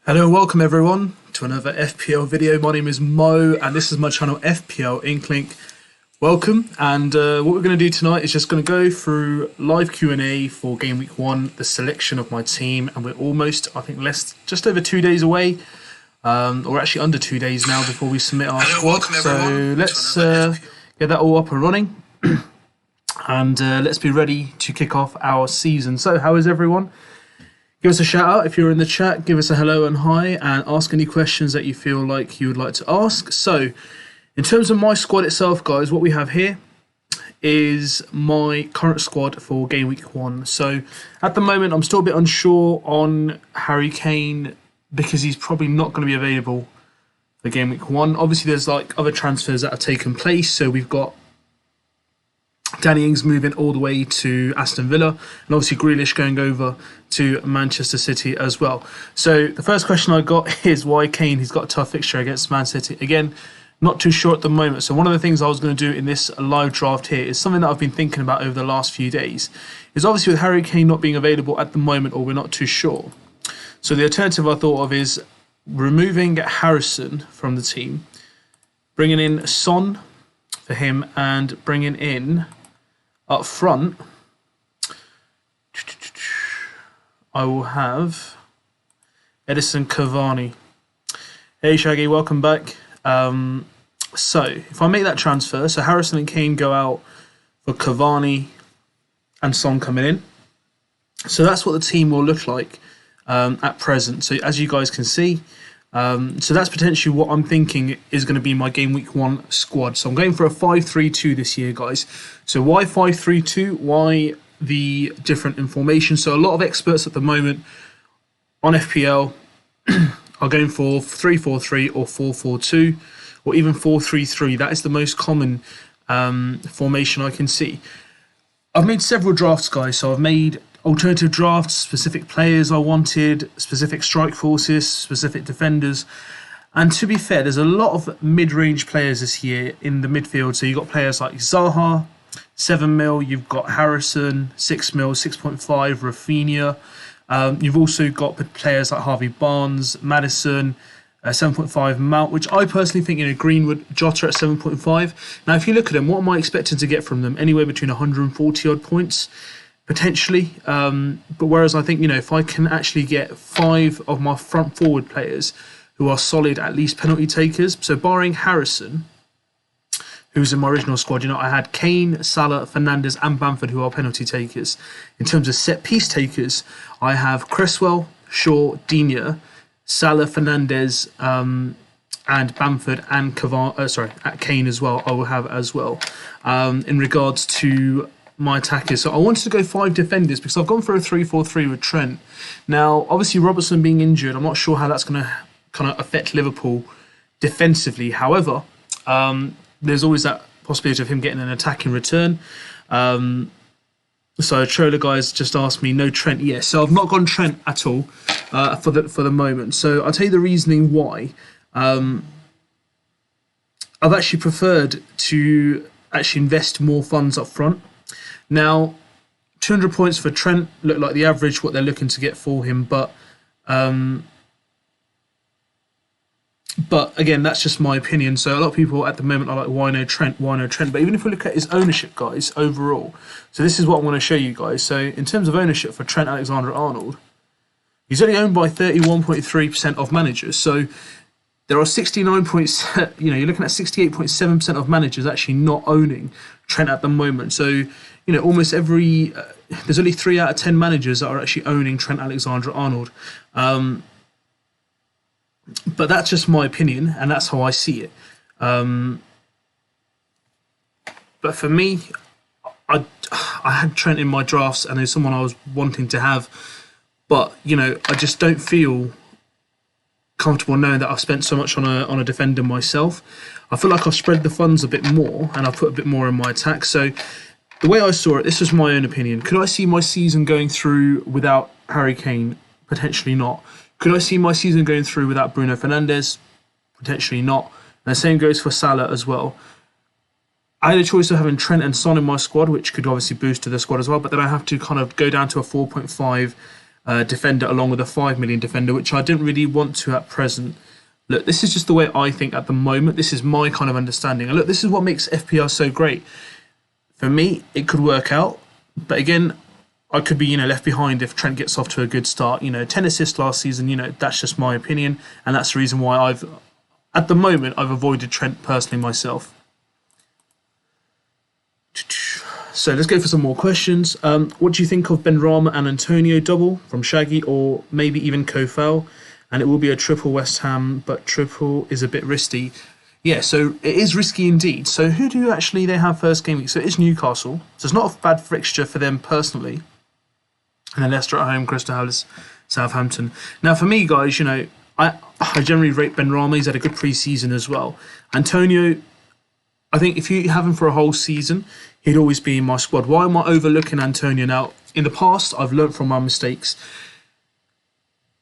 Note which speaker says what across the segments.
Speaker 1: Hello and welcome everyone to another FPL video. My name is Mo and this is my channel FPL Inklink. Welcome, and what we're going to do tonight is just going to go through live Q&A for Game Week 1, the selection of my team, and we're almost, I think, just over 2 days away, or actually under 2 days now before we submit our squad. So let's get that all up and running and let's be ready to kick off our season. So how is everyone? Give us a shout out if you're in the chat, give us a hello and hi, and ask any questions that you feel like you would like to ask. So, in terms of my squad itself, guys, what we have here is my current squad for Game Week 1. So, at the moment, I'm still a bit unsure on Harry Kane because he's probably not going to be available for Game Week 1. Obviously, there's like other transfers that have taken place. So, we've got Danny Ings moving all the way to Aston Villa, and obviously Grealish going over to Manchester City as well. So the first question I got is why Kane? He's got a tough fixture against Man City. Again, not too sure at the moment. So one of the things I was going to do in this live draft here is something that I've been thinking about over the last few days. Is obviously with Harry Kane not being available at the moment, or we're not too sure. So the alternative I thought of is removing Harrison from the team, bringing in Son for him, and bringing in up front, I will have Edison Cavani. Hey Shaggy, welcome back. So if I make that transfer, so Harrison and Kane go out for Cavani and Son coming in. So that's what the team will look like at present. So as you guys can see, so that's potentially what I'm thinking is going to be my Game Week 1 squad. So I'm going for a 5-3-2 this year, guys. So why 5-3-2? Why the different information? So a lot of experts at the moment on FPL are going for 3-4-3 or 4-4-2 or even 4-3-3. That is the most common formation I can see. I've made several drafts, guys. So I've made alternative drafts, specific players I wanted, specific strike forces, specific defenders. And to be fair, there's a lot of mid-range players this year in the midfield. So you've got players like Zaha, 7 mil. You've got Harrison, 6 mil, 6.5, Rafinha. You've also got players like Harvey Barnes, Maddison, 7.5 Mount, which I personally think, Greenwood, Jota at 7.5. Now, if you look at them, what am I expecting to get from them? Anywhere between 140 odd points. Potentially, but whereas I think, if I can actually get 5 of my front forward players who are solid, at least penalty takers. So barring Harrison, who's in my original squad, I had Kane, Salah, Fernandes and Bamford who are penalty takers. In terms of set piece takers, I have Cresswell, Shaw, Digne, Salah, Fernandes, and Bamford and Kane as well. I will have as well. In regards to my attackers, so I wanted to go 5 defenders because I've gone for a 3-4-3 with Trent. Now, obviously Robertson being injured, I'm not sure how that's going to kind of affect Liverpool defensively. However, there's always that possibility of him getting an attack in return. So Troller guys just asked me, no Trent. Yes, so I've not gone Trent at all for the moment. So I'll tell you the reasoning why. I've actually preferred to actually invest more funds up front. Now, 200 points for Trent look like the average, what they're looking to get for him. But again, that's just my opinion. So a lot of people at the moment are like, why no Trent, why no Trent? But even if we look at his ownership, guys, overall. So this is what I want to show you guys. So in terms of ownership for Trent Alexander-Arnold, he's only owned by 31.3% of managers. So there are 69 points, you're looking at 68.7% of managers actually not owning Trent at the moment. So, almost every, there's only 3 out of 10 managers that are actually owning Trent Alexander-Arnold. But that's just my opinion, and that's how I see it. But for me, I had Trent in my drafts, and there's someone I was wanting to have. But, I just don't feel comfortable knowing that I've spent so much on a defender myself. I feel like I've spread the funds a bit more, and I've put a bit more in my attack. So the way I saw it, this was my own opinion. Could I see my season going through without Harry Kane? Potentially not. Could I see my season going through without Bruno Fernandes? Potentially not. And the same goes for Salah as well. I had a choice of having Trent and Son in my squad, which could obviously boost to the squad as well, but then I have to kind of go down to a 4.5 defender along with a 5 million defender, which I didn't really want to at present. Look, this is just the way I think at the moment. This is my kind of understanding. And look, this is what makes FPL so great. For me, it could work out. But again, I could be, left behind if Trent gets off to a good start. 10 assists last season, that's just my opinion. And that's the reason why at the moment, I've avoided Trent personally myself. So let's go for some more questions. What do you think of Benrahma and Antonio double from Shaggy, or maybe even Kofal? And it will be a triple West Ham, but triple is a bit risky. Yeah, so it is risky indeed. So who do they have first game week? So it is Newcastle. So it's not a bad fixture for them personally. And then Leicester at home, Crystal Palace, Southampton. Now for me, guys, I generally rate Benrahma. He's had a good pre-season as well. Antonio, I think if you have him for a whole season, he'd always be in my squad. Why am I overlooking Antonio now? In the past, I've learnt from my mistakes.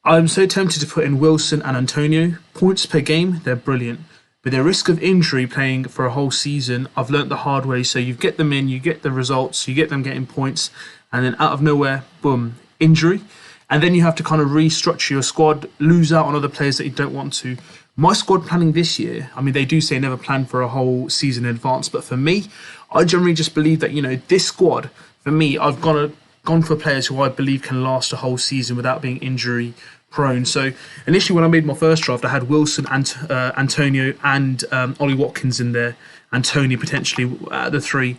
Speaker 1: I'm so tempted to put in Wilson and Antonio. Points per game, they're brilliant. But their risk of injury playing for a whole season, I've learnt the hard way. So you get them in, you get the results, you get them getting points, and then out of nowhere, boom, injury. And then you have to kind of restructure your squad, lose out on other players that you don't want to. My squad planning this year, they do say never plan for a whole season in advance. But for me, I generally just believe that, this squad, for me, I've gone for players who I believe can last a whole season without being injury prone. So initially when I made my first draft, I had Wilson, Antonio and Ollie Watkins in there, and Tony potentially at the 3.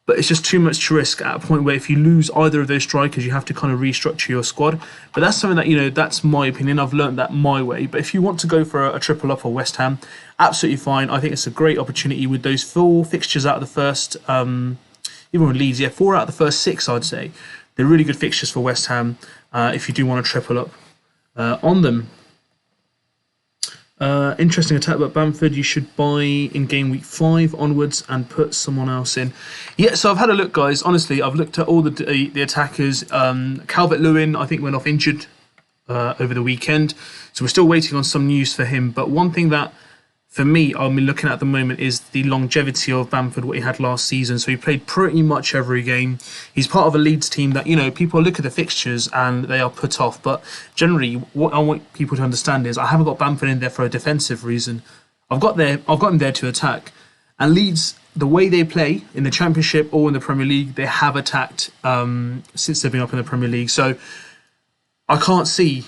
Speaker 1: But it's just too much to risk at a point where if you lose either of those strikers, you have to kind of restructure your squad. But that's something that, that's my opinion. I've learned that my way. But if you want to go for a triple up for West Ham, absolutely fine. I think it's a great opportunity with those 4 fixtures out of the first, even with Leeds, 4 out of the first 6, I'd say. They're really good fixtures for West Ham if you do want to triple up on them. Interesting attack about Bamford. You should buy in game week 5 onwards and put someone else in. Yeah, so I've had a look, guys. Honestly, I've looked at all the attackers. Calvert-Lewin, I think, went off injured over the weekend. So we're still waiting on some news for him. But one thing that, for me, I'll be looking at the moment is the longevity of Bamford, what he had last season. So he played pretty much every game. He's part of a Leeds team that, people look at the fixtures and they are put off. But generally, what I want people to understand is I haven't got Bamford in there for a defensive reason. I've got him there to attack. And Leeds, the way they play in the Championship or in the Premier League, they have attacked since they've been up in the Premier League. So I can't see...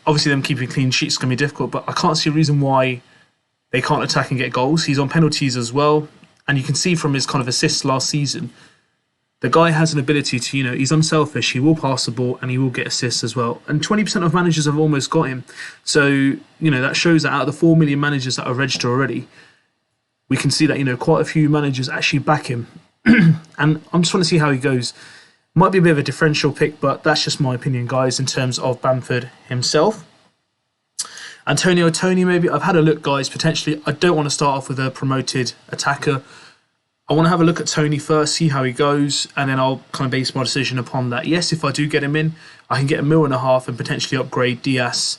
Speaker 1: obviously them keeping clean sheets is going to be difficult, but I can't see a reason why they can't attack and get goals. He's on penalties as well, and you can see from his kind of assists last season, the guy has an ability to, he's unselfish, he will pass the ball and he will get assists as well. And 20% of managers have almost got him. So, that shows that out of the 4 million managers that are registered already, we can see that, quite a few managers actually back him. And I'm just want to see how he goes. Might be a bit of a differential pick, but that's just my opinion, guys, in terms of Bamford himself. Antonio, Tony, maybe. I've had a look, guys, potentially. I don't want to start off with a promoted attacker. I want to have a look at Tony first, see how he goes, and then I'll kind of base my decision upon that. Yes, if I do get him in, I can get £1.5 million and potentially upgrade Diaz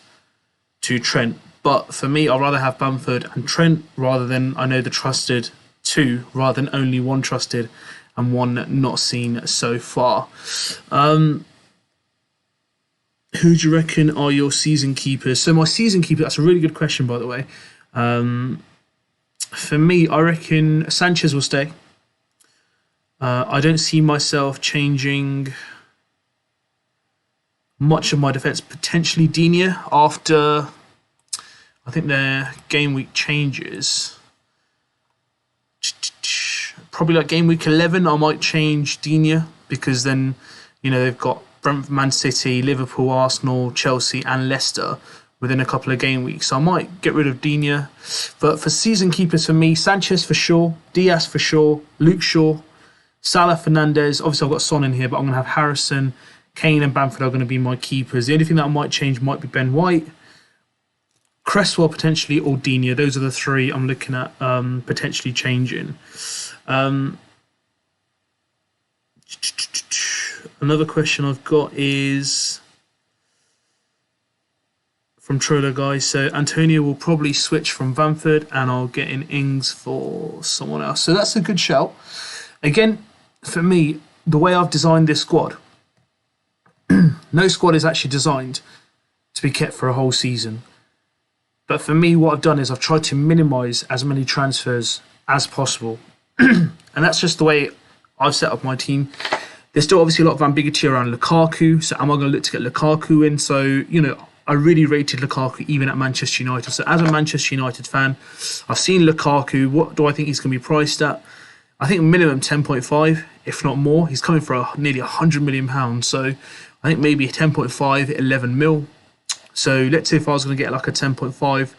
Speaker 1: to Trent. But for me, I'd rather have Bamford and Trent rather than, I know, the trusted 2, rather than only 1 trusted and 1 not seen so far. Who do you reckon are your season keepers? So my season keeper, that's a really good question, by the way. For me, I reckon Sanchez will stay. I don't see myself changing much of my defence. Potentially Digne after, I think their game week changes. Probably like game week 11, I might change Digne because then, they've got Brentford, Man City, Liverpool, Arsenal, Chelsea and Leicester within a couple of game weeks. So I might get rid of Digne. But for season keepers for me, Sanchez for sure, Diaz for sure, Luke Shaw, Salah, Fernandes. Obviously I've got Son in here, but I'm going to have Harrison, Kane and Bamford are going to be my keepers. The only thing that I might change might be Ben White, Cresswell potentially, or Digne. Those are the 3 I'm looking at potentially changing. Another question I've got is from Troller, guys. So Antonio will probably switch from Bamford and I'll get in Ings for someone else. So that's a good shout. Again, for me, the way I've designed this squad, No squad is actually designed to be kept for a whole season. But for me, what I've done is I've tried to minimise as many transfers as possible. And that's just the way I've set up my team. There's still obviously a lot of ambiguity around Lukaku. So am I going to look to get Lukaku in? So, I really rated Lukaku even at Manchester United. So as a Manchester United fan, I've seen Lukaku. What do I think he's going to be priced at? I think minimum 10.5, if not more. He's coming for nearly £100 million. So I think maybe 10.5, 11 mil. So let's say if I was going to get like a 10.5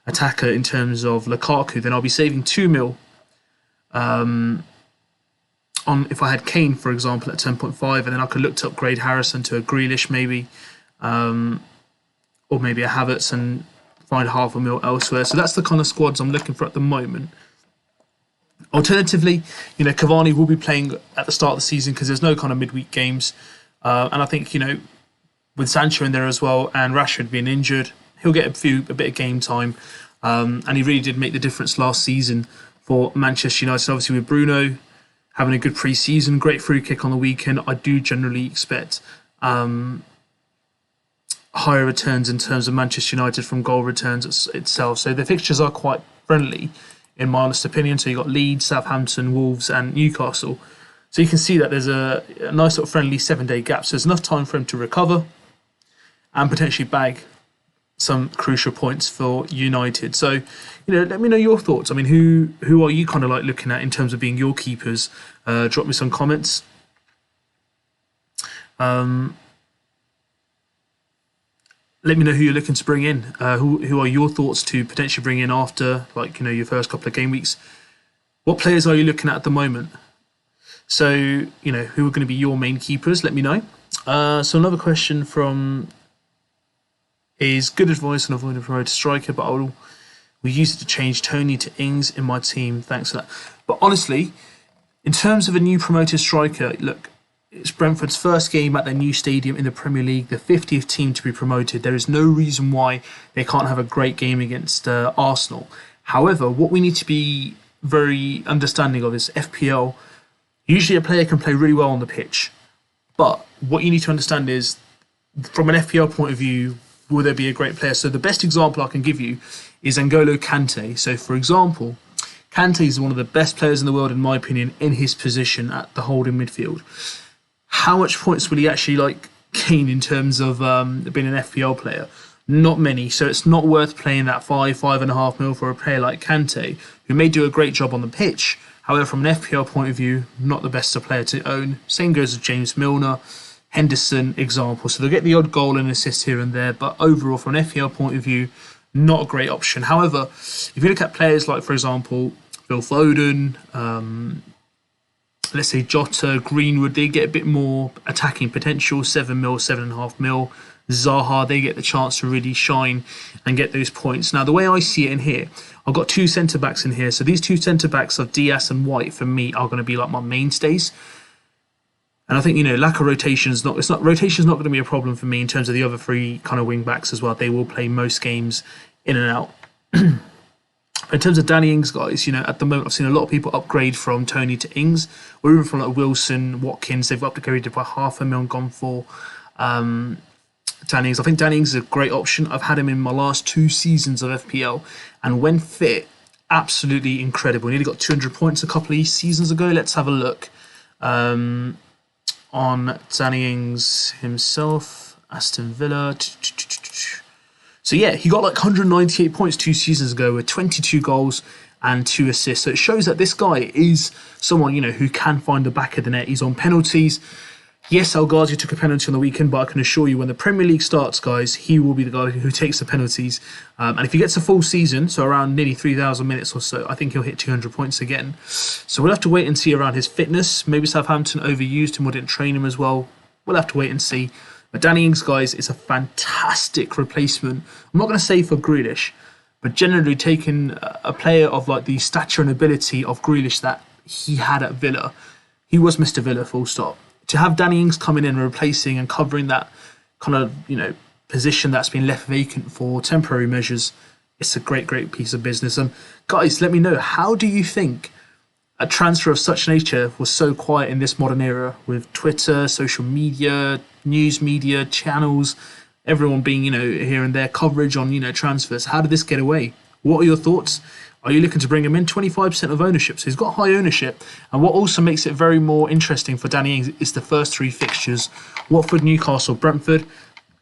Speaker 1: attacker in terms of Lukaku, then I'll be saving 2 mil on if I had Kane, for example, at 10.5, and then I could look to upgrade Harrison to a Grealish maybe, or maybe a Havertz and find half a mil elsewhere. So that's the kind of squads I'm looking for at the moment. Alternatively, Cavani will be playing at the start of the season because there's no kind of midweek games. And I think, with Sancho in there as well and Rashford being injured, he'll get a bit of game time. And he really did make the difference last season for Manchester United. Obviously with Bruno having a good pre-season, great free kick on the weekend, I do generally expect higher returns in terms of Manchester United from goal returns itself. So the fixtures are quite friendly, in my honest opinion. So you've got Leeds, Southampton, Wolves and Newcastle. So you can see that there's a nice sort of friendly 7-day gap. So there's enough time for him to recover and potentially bag some crucial points for United. So, let me know your thoughts. I mean, who are you kind of like looking at in terms of being your keepers? Drop me some comments. Let me know who you're looking to bring in. Who are your thoughts to potentially bring in after, your first couple of game weeks? What players are you looking at the moment? So, who are going to be your main keepers? Let me know. So another question is good advice on avoiding a promoted striker, but we use it to change Tony to Ings in my team. Thanks for that. But honestly, in terms of a new promoted striker, look, it's Brentford's first game at their new stadium in the Premier League, the 50th team to be promoted. There is no reason why they can't have a great game against Arsenal. However, what we need to be very understanding of is FPL. Usually a player can play really well on the pitch, but what you need to understand is, from an FPL point of view, will there be a great player? So the best example I can give you is N'Golo Kante. So for example, Kante is one of the best players in the world, in my opinion, in his position at the holding midfield. How much points will he actually gain in terms of being an FPL player? Not many. So it's not worth playing that 5.5 mil for a player like Kante, who may do a great job on the pitch. However, from an FPL point of view, not the best player to own. Same goes with James Milner, Henderson example. So they'll get the odd goal and assist here and there, but overall, from an FPL point of view, not a great option. However, if you look at players like, for example, Phil Foden, let's say Jota, Greenwood, they get a bit more attacking potential, 7 mil, 7.5 mil. Zaha, they get the chance to really shine and get those points. Now, the way I see it in here, I've got two centre-backs in here. So these two centre-backs of Diaz and White, for me, are going to be like my mainstays. And I think, lack of rotation's not going to be a problem for me in terms of the other three kind of wing backs as well. They will play most games in and out. In terms of Danny Ings, guys, at the moment I've seen a lot of people upgrade from Tony to Ings, or even from Wilson, Watkins. They've upgraded by £500,000 and gone for Danny Ings. I think Danny Ings is a great option. I've had him in my last 2 seasons of FPL, and when fit, absolutely incredible. He nearly got 200 points a couple of seasons ago. Let's have a look. On Danny Ings himself, Aston Villa. So yeah, he got 198 points 2 seasons ago with 22 goals and 2 assists. So it shows that this guy is someone, who can find the back of the net. He's on penalties. Yes, El Ghazi took a penalty on the weekend, but I can assure you when the Premier League starts, guys, he will be the guy who takes the penalties. And if he gets a full season, so around nearly 3,000 minutes or so, I think he'll hit 200 points again. So we'll have to wait and see around his fitness. Maybe Southampton overused him or didn't train him as well. We'll have to wait and see. But Danny Ings, guys, is a fantastic replacement. I'm not going to say for Grealish, but generally taking a player of the stature and ability of Grealish that he had at Villa. He was Mr. Villa, full stop. To have Danny Ings coming in and replacing and covering that kind of, position that's been left vacant for temporary measures, it's a great, great piece of business. And guys, let me know, how do you think a transfer of such nature was so quiet in this modern era with Twitter, social media, news media channels, everyone being, here and there, coverage on, transfers. How did this get away? What are your thoughts? Are you looking to bring him in? 25% of ownership, so he's got high ownership. And what also makes it very more interesting for Danny Ings is the first 3 fixtures: Watford, Newcastle, Brentford.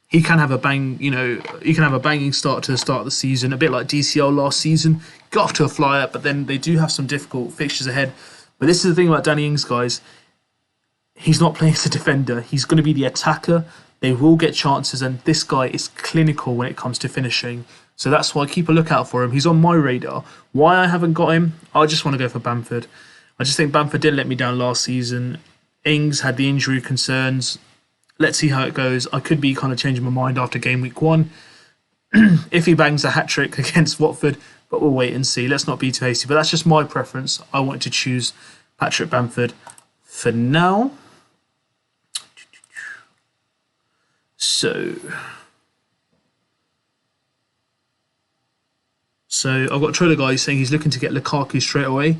Speaker 1: He can have a banging start to the start of the season, a bit like DCL last season. Got off to a flyer, but then they do have some difficult fixtures ahead. But this is the thing about Danny Ings, guys. He's not playing as a defender. He's going to be the attacker. They will get chances, and this guy is clinical when it comes to finishing. So that's why I keep a lookout for him. He's on my radar. Why I haven't got him? I just want to go for Bamford. I just think Bamford didn't let me down last season. Ings had the injury concerns. Let's see how it goes. I could be kind of changing my mind after game week 1. If he bangs a hat-trick against Watford, but we'll wait and see. Let's not be too hasty. But that's just my preference. I want to choose Patrick Bamford for now. So I've got a trailer guy saying he's looking to get Lukaku straight away.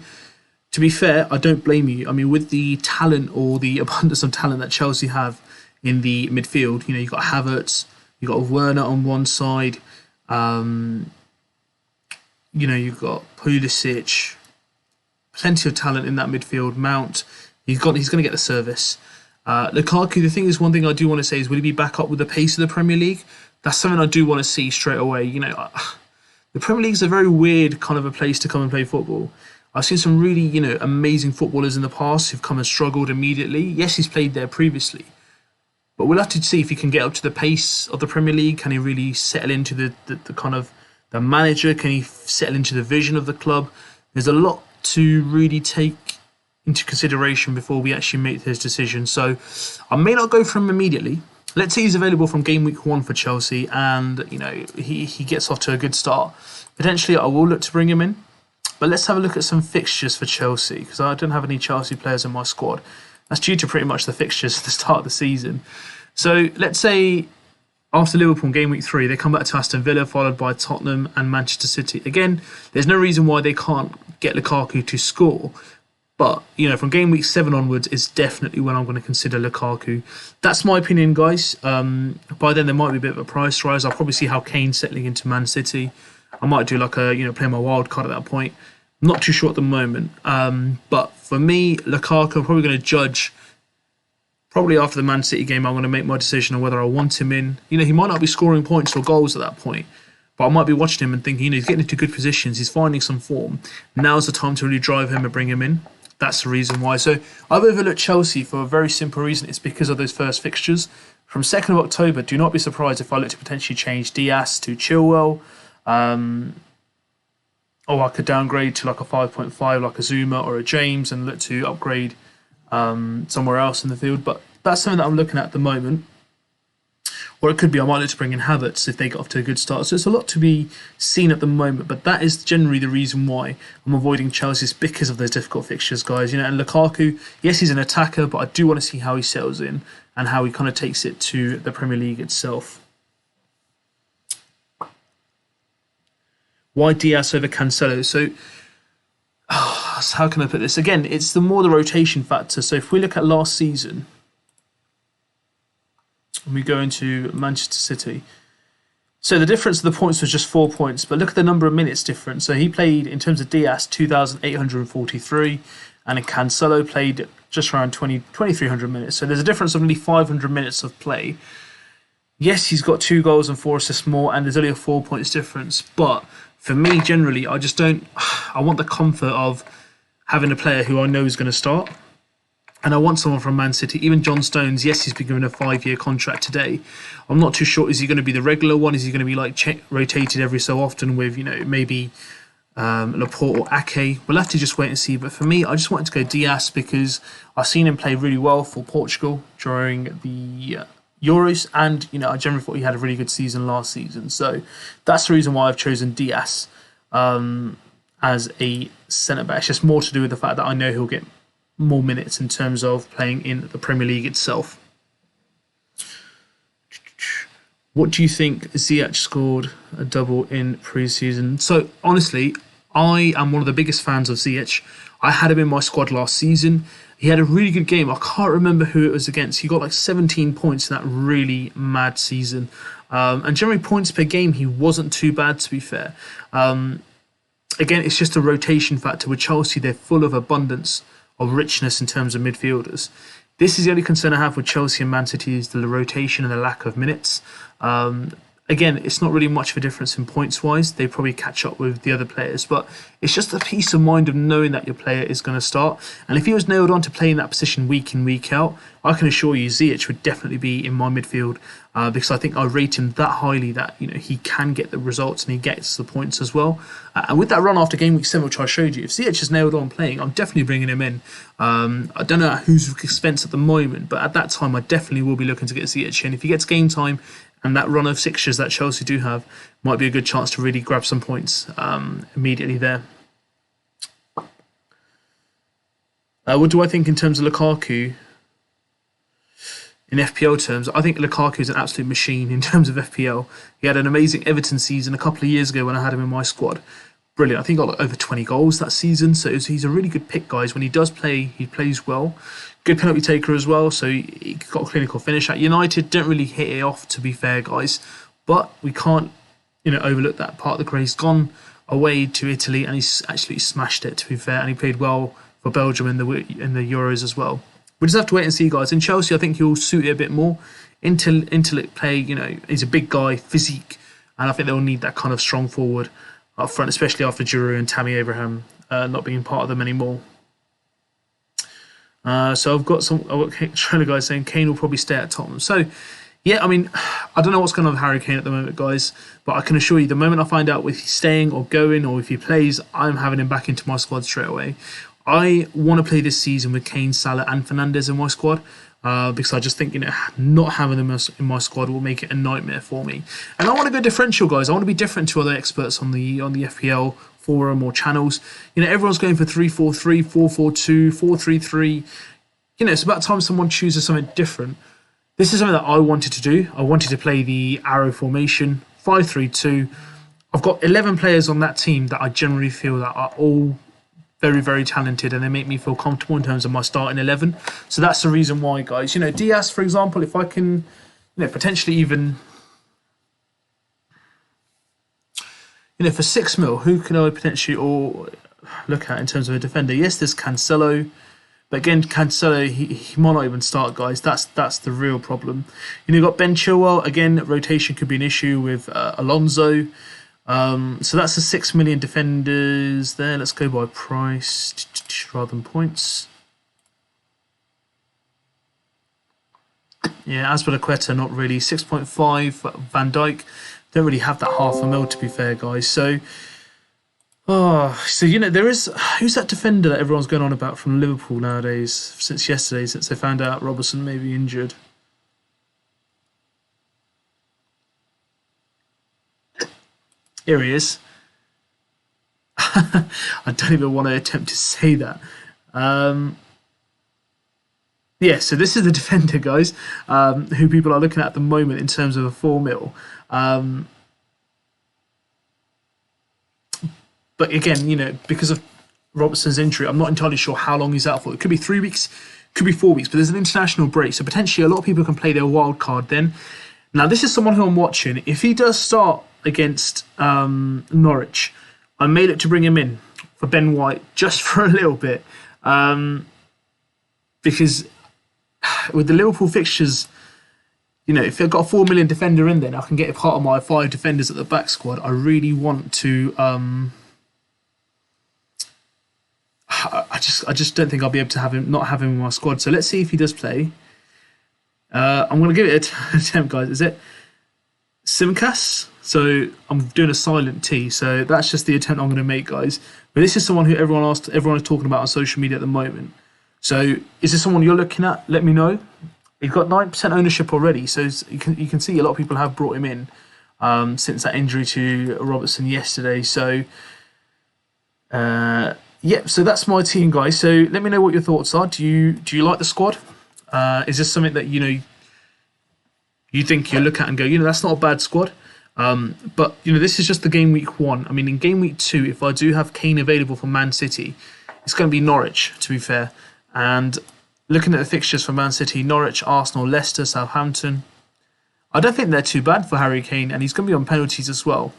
Speaker 1: To be fair, I don't blame you. I mean, with the talent or the abundance of talent that Chelsea have in the midfield, you've got Havertz, you've got Werner on one side, you've got Pulisic, plenty of talent in that midfield. Mount, he's going to get the service. Lukaku, the thing is, one thing I do want to say is, will he be back up with the pace of the Premier League? That's something I do want to see straight away. The Premier League is a very weird kind of a place to come and play football. I've seen some really, amazing footballers in the past who've come and struggled immediately. Yes, he's played there previously, but we'll have to see if he can get up to the pace of the Premier League. Can he really settle into the kind of the manager? Can he settle into the vision of the club? There's a lot to really take into consideration before we actually make his decision. So I may not go for him immediately. Let's say he's available from game week 1 for Chelsea, and he gets off to a good start. Potentially, I will look to bring him in. But let's have a look at some fixtures for Chelsea, because I don't have any Chelsea players in my squad. That's due to pretty much the fixtures at the start of the season. So let's say after Liverpool game week 3, they come back to Aston Villa, followed by Tottenham and Manchester City. Again, there's no reason why they can't get Lukaku to score. But, from game week 7 onwards is definitely when I'm going to consider Lukaku. That's my opinion, guys. By then, there might be a bit of a price rise. I'll probably see how Kane's settling into Man City. I might do play my wild card at that point. I'm not too sure at the moment. But for me, Lukaku, I'm probably going to judge. Probably after the Man City game, I'm going to make my decision on whether I want him in. He might not be scoring points or goals at that point, but I might be watching him and thinking, he's getting into good positions. He's finding some form. Now's the time to really drive him and bring him in. That's the reason why. So I've overlooked Chelsea for a very simple reason. It's because of those first fixtures. From 2nd of October, do not be surprised if I look to potentially change Diaz to Chilwell. Or I could downgrade to like a 5.5, like a Zuma or a James, and look to upgrade somewhere else in the field. But that's something that I'm looking at the moment. Or it could be I might look to bring in Havertz if they get off to a good start. So it's a lot to be seen at the moment. But that is generally the reason why I'm avoiding Chelsea, is because of those difficult fixtures, guys. And Lukaku, yes, he's an attacker, but I do want to see how he settles in and how he kind of takes it to the Premier League itself. Why Diaz over Cancelo? So how can I put this? Again, it's the rotation factor. So if we look at last season, and we go into Manchester City. So the difference of the points was just 4 points, but look at the number of minutes difference. So he played, in terms of Diaz, 2,843, and Cancelo played just around 2,300 minutes. So there's a difference of nearly 500 minutes of play. Yes, he's got 2 goals and 4 assists more, and there's only a 4 points difference. But for me, generally, I want the comfort of having a player who I know is going to start. And I want someone from Man City. Even John Stones, yes, he's been given a 5-year contract today. I'm not too sure. Is he going to be the regular one? Is he going to be rotated every so often with, maybe Laporte or Ake? We'll have to just wait and see. But for me, I just wanted to go Diaz because I've seen him play really well for Portugal during the Euros. And, I generally thought he had a really good season last season. So that's the reason why I've chosen Diaz as a centre-back. It's just more to do with the fact that I know he'll get more minutes in terms of playing in the Premier League itself. What do you think? Ziyech scored a double in pre-season. So honestly, I am one of the biggest fans of Ziyech. I had him in my squad last season. He had a really good game. I can't remember who it was against. He got like 17 points in that really mad season. And generally points per game, he wasn't too bad, to be fair. Again, it's just a rotation factor. With Chelsea, they're full of abundance of richness in terms of midfielders. This is the only concern I have with Chelsea and Man City is the rotation and the lack of minutes. Again, it's not really much of a difference in points-wise. They probably catch up with the other players, but it's just the peace of mind of knowing that your player is going to start. And if he was nailed on to playing that position week in, week out, I can assure you Ziyech would definitely be in my midfield because I think I rate him that highly that he can get the results and he gets the points as well. And with that run after game week 7, which I showed you, if Ziyech is nailed on playing, I'm definitely bringing him in. I don't know at whose expense at the moment, but at that time I definitely will be looking to get Ziyech in. If he gets game time, and that run of fixtures that Chelsea do have might be a good chance to really grab some points immediately there. What do I think in terms of Lukaku? In FPL terms, I think Lukaku is an absolute machine in terms of FPL. He had an amazing Everton season a couple of years ago when I had him in my squad. Brilliant. I think he got like over 20 goals that season. So he's a really good pick, guys. When he does play, he plays well. Good penalty taker as well. So he got a clinical finish. At United, don't really hit it off, to be fair, guys. But we can't, overlook that part of the career. He's gone away to Italy and he's actually smashed it, to be fair. And he played well for Belgium in the Euros as well. We just have to wait and see, guys. In Chelsea, I think he'll suit it a bit more. Intellect play, he's a big guy, physique. And I think they'll need that kind of strong forward up front, especially after Giroud and Tammy Abraham not being part of them anymore. So I've got trailer guys saying Kane will probably stay at Tottenham. So, yeah, I mean, I don't know what's going on with Harry Kane at the moment, guys, but I can assure you the moment I find out if he's staying or going or if he plays, I'm having him back into my squad straight away. I want to play this season with Kane, Salah and Fernandes in my squad. Because I just think not having them in my squad will make it a nightmare for me. And I want to go differential, guys. I want to be different to other experts on the FPL forum or channels. Everyone's going for 3-4-3, 4-4-2, 4-3-3. It's about time someone chooses something different. This is something that I wanted to do. I wanted to play the arrow formation, 5-3-2. I've got 11 players on that team that I generally feel that are all very, very talented and they make me feel comfortable in terms of my starting 11. So that's the reason why, guys. Diaz, for example, if I can, potentially even, for 6 mil, who can I potentially look at in terms of a defender? Yes, there's Cancelo. But again, Cancelo, he might not even start, guys. That's the real problem. You've got Ben Chilwell. Again, rotation could be an issue with Alonso. So that's the 6 million defenders there. Let's go by price rather than points. Yeah, Azpilicueta, not really. 6.5 Van Dijk. Don't really have that half a mil, to be fair, guys. So, there is, who's that defender that everyone's going on about from Liverpool nowadays since yesterday, since they found out Robertson may be injured? Here he is. I don't even want to attempt to say that. Yeah, so this is the defender, guys, who people are looking at the moment in terms of a 4 mil. But again, because of Robertson's injury, I'm not entirely sure how long he's out for. It could be 3 weeks, could be 4 weeks, but there's an international break. So potentially a lot of people can play their wild card then. Now, this is someone who I'm watching. If he does start against Norwich, I may look to bring him in for Ben White just for a little bit. Because with the Liverpool fixtures, if they've got a 4 million defender in there, I can get a part of my 5 defenders at the back squad. I really want to... I just don't think I'll be able to not have him in my squad. So let's see if he does play. I'm going to give it an attempt, guys. Is it Simcas? So I'm doing a silent T. So that's just the attempt I'm going to make, guys. But this is someone who everyone is talking about on social media at the moment. So is this someone you're looking at? Let me know. He's got 9% ownership already. So you can see a lot of people have brought him in since that injury to Robertson yesterday. So so that's my team, guys. So let me know what your thoughts are. Do you like the squad? Is this something that you think you look at and go, that's not a bad squad? But this is just the game week 1. I mean, in game week 2, if I do have Kane available for Man City, it's going to be Norwich, to be fair. And looking at the fixtures for Man City, Norwich, Arsenal, Leicester, Southampton, I don't think they're too bad for Harry Kane, and he's going to be on penalties as well.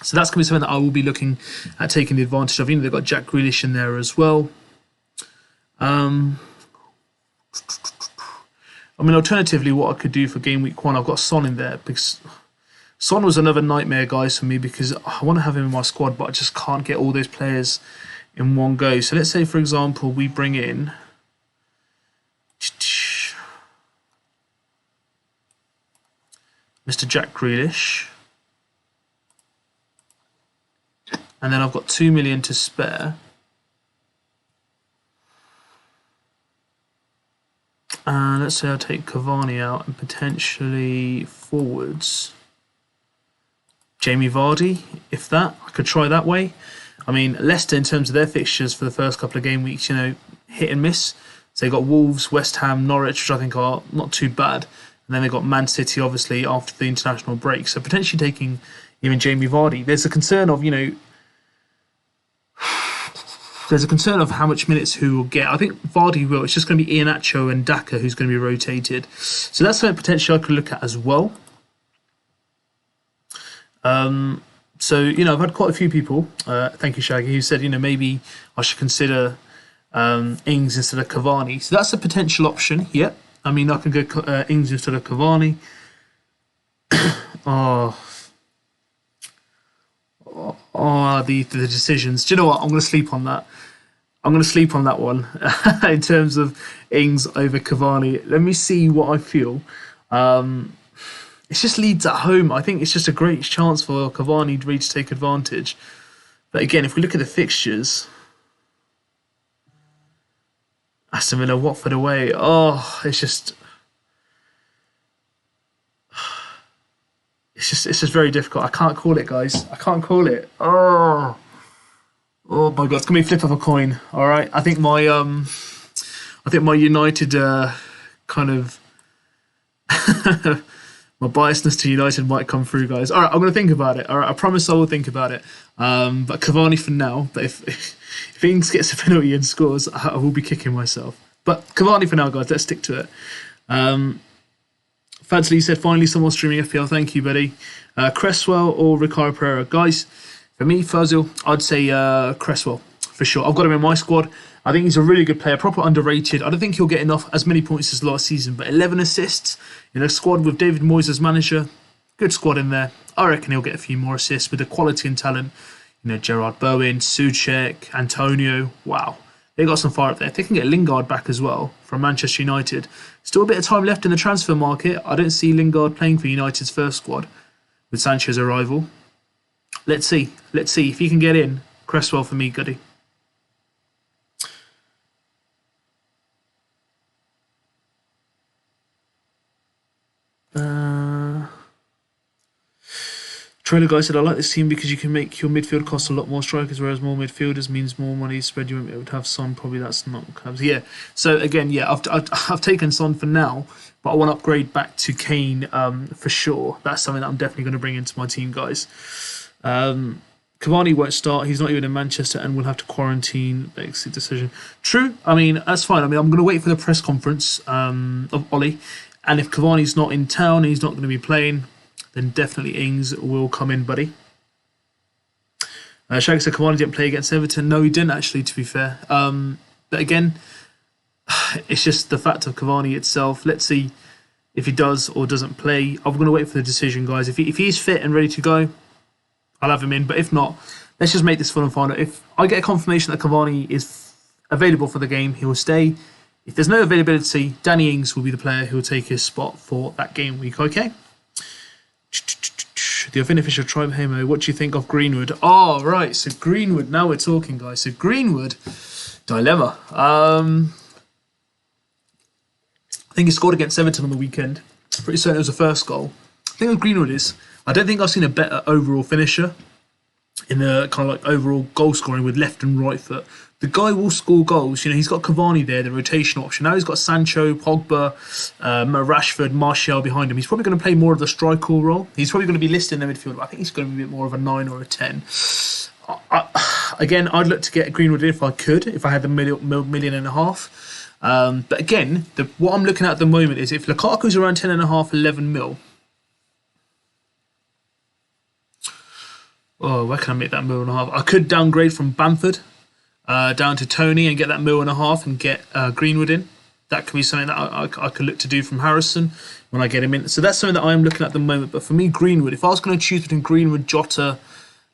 Speaker 1: So that's going to be something that I will be looking at taking the advantage of. You know, they've got Jack Grealish in there as well. I mean, alternatively, what I could do for game week 1, I've got Son in there because Son was another nightmare, guys, for me because I want to have him in my squad, but I just can't get all those players in one go. So let's say, for example, we bring in Mr. Jack Grealish, and then I've got 2 million to spare. And let's say I take Cavani out and potentially forwards Jamie Vardy, if that. I could try that way. I mean, Leicester, in terms of their fixtures for the first couple of game weeks, you know, hit and miss. So they've got Wolves, West Ham, Norwich, which I think are not too bad. And then they've got Man City, obviously, after the international break. So potentially taking even Jamie Vardy. There's a concern of, you know, there's a concern of how much minutes who will get. I think Vardy will. It's just going to be Iheanacho and Daka who's going to be rotated. So that's something potentially I could look at as well. So, you know, I've had quite a few people, thank you, Shaggy, who said, you know, maybe I should consider Ings instead of Cavani. So that's a potential option, yep. I mean, I can go Ings instead of Cavani. The decisions. Do you know what? I'm going to sleep on that. I'm going to sleep on that one in terms of Ings over Cavani. Let me see what I feel. It's just Leeds at home. I think it's just a great chance for Cavani really to take advantage. But again, if we look at the fixtures, Aston Villa, Watford away. Oh, it's just very difficult. I can't call it, guys. I can't call it. Oh my God, it's gonna be flip of a coin. All right, I think my United kind of my biasness to United might come through, guys. All right, I'm gonna think about it. All right, I promise I will think about it. But Cavani for now. But if Ings gets a penalty and scores, I will be kicking myself. But Cavani for now, guys. Let's stick to it. Fadsley said, finally someone streaming FPL. Thank you, buddy. Cresswell or Ricardo Pereira? Guys, for me, Fazil, I'd say Cresswell for sure. I've got him in my squad. I think he's a really good player, proper underrated. I don't think he'll get as many points as last season, but 11 assists in a squad with David Moyes as manager. Good squad in there. I reckon he'll get a few more assists with the quality and talent. You know, Gerard Bowen, Souček, Antonio. Wow. They got some fire up there. If they can get Lingard back as well from Manchester United. Still a bit of time left in the transfer market. I don't see Lingard playing for United's first squad with Sancho's arrival. Let's see. Let's see. If he can get in, Cresswell for me, goody. Trailer guy said, I like this team because you can make your midfield cost a lot more strikers, whereas more midfielders means more money spread. You won't be able to have Son. Probably that's not Cavs. Yeah. So again, yeah, I've taken Son for now, but I want to upgrade back to Kane for sure. That's something that I'm definitely going to bring into my team, guys. Cavani won't start. He's not even in Manchester and we'll have to quarantine. Exit decision. True. I mean, that's fine. I mean, I'm going to wait for the press conference of Ollie. And if Cavani's not in town and he's not going to be playing, then definitely Ings will come in, buddy. Shaggy said Cavani didn't play against Everton. No, he didn't actually, to be fair. But again, it's just the fact of Cavani itself. Let's see if he does or doesn't play. I'm going to wait for the decision, guys. If he's fit and ready to go, I'll have him in. But if not, let's just make this fun and final. If I get a confirmation that Cavani is available for the game, he will stay. If there's no availability, Danny Ings will be the player who will take his spot for that game week, okay? The unofficial tribe Hamo, what do you think of Greenwood? Oh, right, so Greenwood, now we're talking, guys. So Greenwood, dilemma. I think he scored against Everton on the weekend. Pretty certain it was the first goal. The thing with Greenwood is, I don't think I've seen a better overall finisher in the kind of like overall goal scoring with left and right foot. The guy will score goals. You know, he's got Cavani there, the rotational option. Now he's got Sancho, Pogba, Rashford, Martial behind him. He's probably going to play more of the striker role. He's probably going to be listed in the midfield. But I think he's going to be a bit more of a 9 or a 10. Again, I'd look to get Greenwood in if I could, if I had the million and a half. But again, what I'm looking at the moment is if Lukaku's around 10.5, 11 mil. Oh, where can I make that mil and a half? I could downgrade from Bamford down to Tony and get that mil and a half and get Greenwood in. That could be something that I could look to do from Harrison when I get him in. So that's something that I'm looking at the moment. But for me, Greenwood, if I was going to choose between Greenwood, Jota,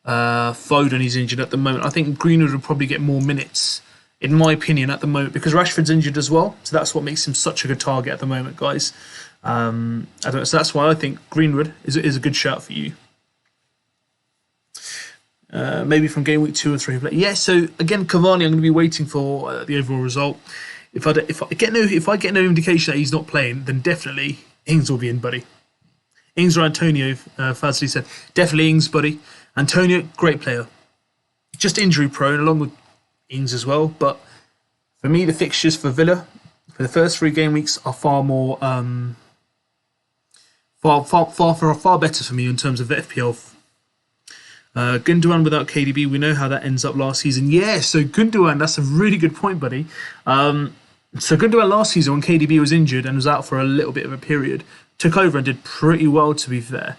Speaker 1: Foden, he's injured at the moment, I think Greenwood would probably get more minutes, in my opinion, at the moment, because Rashford's injured as well. So that's what makes him such a good target at the moment, guys. So that's why I think Greenwood is a good shout for you. Maybe from game week 2 or 3. Yeah, so again, Cavani, I'm going to be waiting for the overall result. If I get no indication that he's not playing, then definitely Ings will be in, buddy. Ings or Antonio, Fazli said. Definitely Ings, buddy. Antonio, great player. Just injury prone, along with Ings as well. But for me, the fixtures for Villa for the first 3 game weeks are far more, far better for me in terms of the FPL. Gundogan without KDB, we know how that ends up last season. Yeah, so Gundogan, that's a really good point, buddy. So Gundogan last season, when KDB was injured and was out for a little bit of a period, took over and did pretty well, to be fair.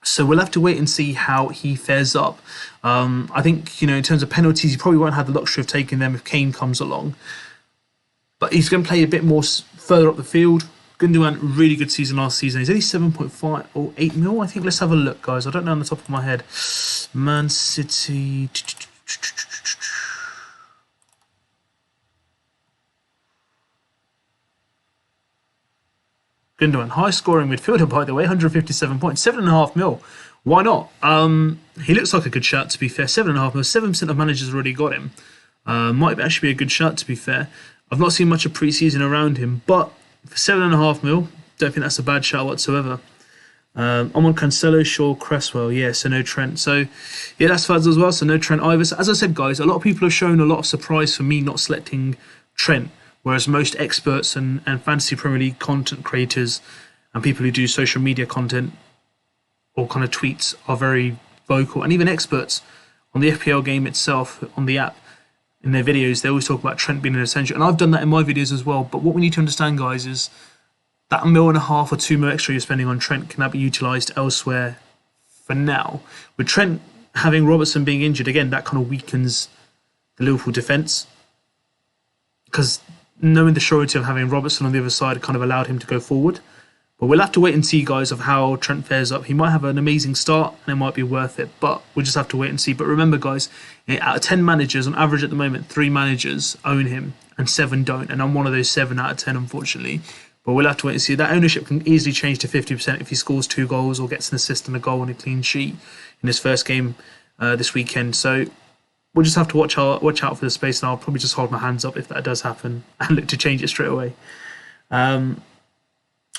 Speaker 1: So we'll have to wait and see how he fares up. I think, in terms of penalties, he probably won't have the luxury of taking them if Kane comes along. But he's going to play a bit more further up the field. Gundogan, really good season last season. He's only 7.5 or 8 mil, I think. Let's have a look, guys. I don't know on the top of my head. Man City. Gundogan, high scoring midfielder, by the way, 157 points, 7.5 mil. Why not? He looks like a good shout, to be fair. 7.5 mil. 7% of managers already got him. Might actually be a good shout, to be fair. I've not seen much of pre-season around him, but for 7.5 mil, don't think that's a bad shout whatsoever. I'm on Cancelo, Shaw, Cresswell. Yeah, so no Trent. So, yeah, that's Fads as well. So no Trent either. So, as I said, guys, a lot of people have shown a lot of surprise for me not selecting Trent, whereas most experts and Fantasy Premier League content creators and people who do social media content or kind of tweets are very vocal. And even experts on the FPL game itself, on the app, in their videos, they always talk about Trent being an essential. And I've done that in my videos as well. But what we need to understand, guys, is that 1.5 mil or 2 mil extra you're spending on Trent can that be utilised elsewhere for now. With Trent having Robertson being injured, again, that kind of weakens the Liverpool defence. Because knowing the surety of having Robertson on the other side kind of allowed him to go forward. But we'll have to wait and see, guys, of how Trent fares up. He might have an amazing start and it might be worth it, but we'll just have to wait and see. But remember, guys, out of 10 managers, on average at the moment, 3 managers own him and 7 don't. And I'm one of those 7 out of 10, unfortunately. But we'll have to wait and see. That ownership can easily change to 50% if he scores 2 goals or gets an assist and a goal and a clean sheet in his first game this weekend. So we'll just have to watch out for the space, and I'll probably just hold my hands up if that does happen and look to change it straight away.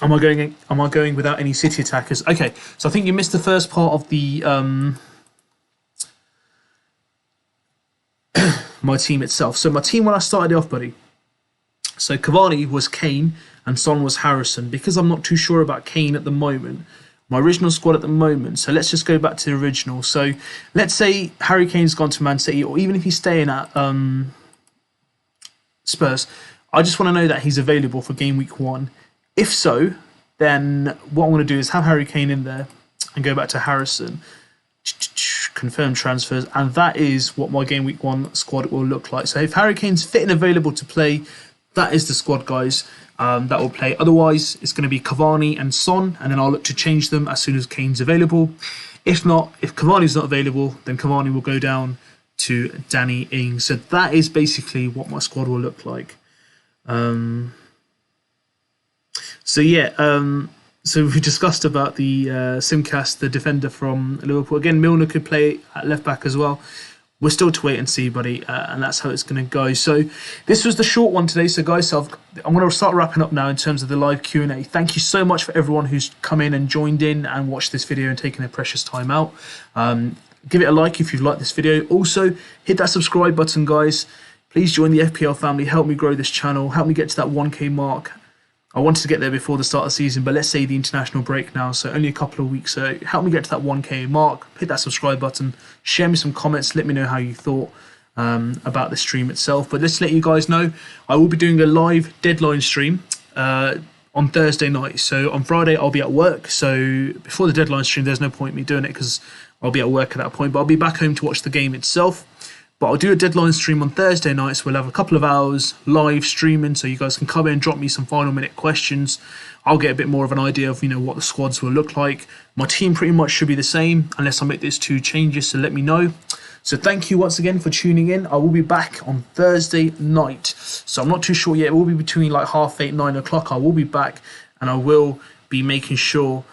Speaker 1: Am I going without any City attackers? Okay, so I think you missed the first part of the my team itself. So my team when I started off, buddy. So Cavani was Kane and Son was Harrison. Because I'm not too sure about Kane at the moment, my original squad at the moment. So let's just go back to the original. So let's say Harry Kane's gone to Man City, or even if he's staying at Spurs. I just want to know that he's available for game week 1. If so, then what I'm going to do is have Harry Kane in there and go back to Harrison, confirm transfers, and that is what my game week 1 squad will look like. So if Harry Kane's fit and available to play, that is the squad, guys, that will play. Otherwise, it's going to be Cavani and Son, and then I'll look to change them as soon as Kane's available. If not, if Cavani's not available, then Cavani will go down to Danny Ings. So that is basically what my squad will look like. So yeah, so we discussed about the Simcast, the defender from Liverpool. Again, Milner could play at left back as well. We're still to wait and see, buddy, and that's how it's going to go. So this was the short one today. So guys, I'm going to start wrapping up now in terms of the live Q&A. Thank you so much for everyone who's come in and joined in and watched this video and taken their precious time out. Give it a like if you've liked this video. Also, hit that subscribe button, guys. Please join the FPL family. Help me grow this channel. Help me get to that 1K mark. I wanted to get there before the start of the season, but let's say the international break now, so only a couple of weeks. So help me get to that 1K mark. Hit that subscribe button. Share me some comments. Let me know how you thought about the stream itself. But let's let you guys know, I will be doing a live deadline stream on Thursday night. So on Friday, I'll be at work. So before the deadline stream, there's no point in me doing it because I'll be at work at that point. But I'll be back home to watch the game itself. But I'll do a deadline stream on Thursday night, so we'll have a couple of hours live streaming, so you guys can come in and drop me some final minute questions. I'll get a bit more of an idea of what the squads will look like. My team pretty much should be the same, unless I make these 2 changes, so let me know. So thank you once again for tuning in. I will be back on Thursday night. So I'm not too sure yet. It will be between like 8:30, 9 o'clock. I will be back, and I will be making sure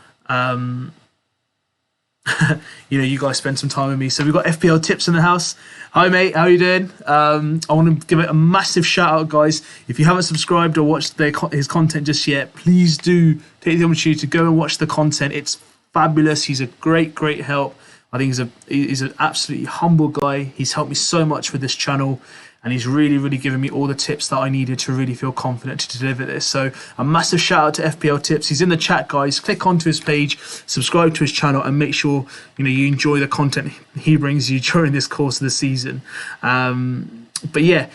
Speaker 1: you guys spend some time with me. So we've got FPL Tips in the house. Hi mate, how you doing? I want to give it a massive shout out, guys. If you haven't subscribed or watched his content just yet, please do take the opportunity to go and watch the content. It's fabulous. He's a great help. I think he's an absolutely humble guy. He's helped me so much with this channel, and he's really given me all the tips that I needed to really feel confident to deliver this. So a massive shout out to FPL Tips. He's in the chat, guys. Click onto his page, subscribe to his channel, and make sure you enjoy the content he brings you during this course of the season. But yeah,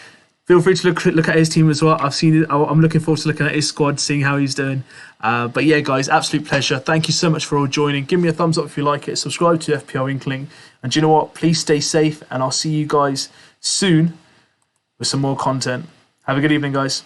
Speaker 1: feel free to look at his team as well. I've seen it. I'm looking forward to looking at his squad, seeing how he's doing. But yeah, guys, absolute pleasure. Thank you so much for all joining. Give me a thumbs up if you like it. Subscribe to FPL Inkling. And do you know what? Please stay safe, and I'll see you guys soon with some more content. Have a good evening, guys.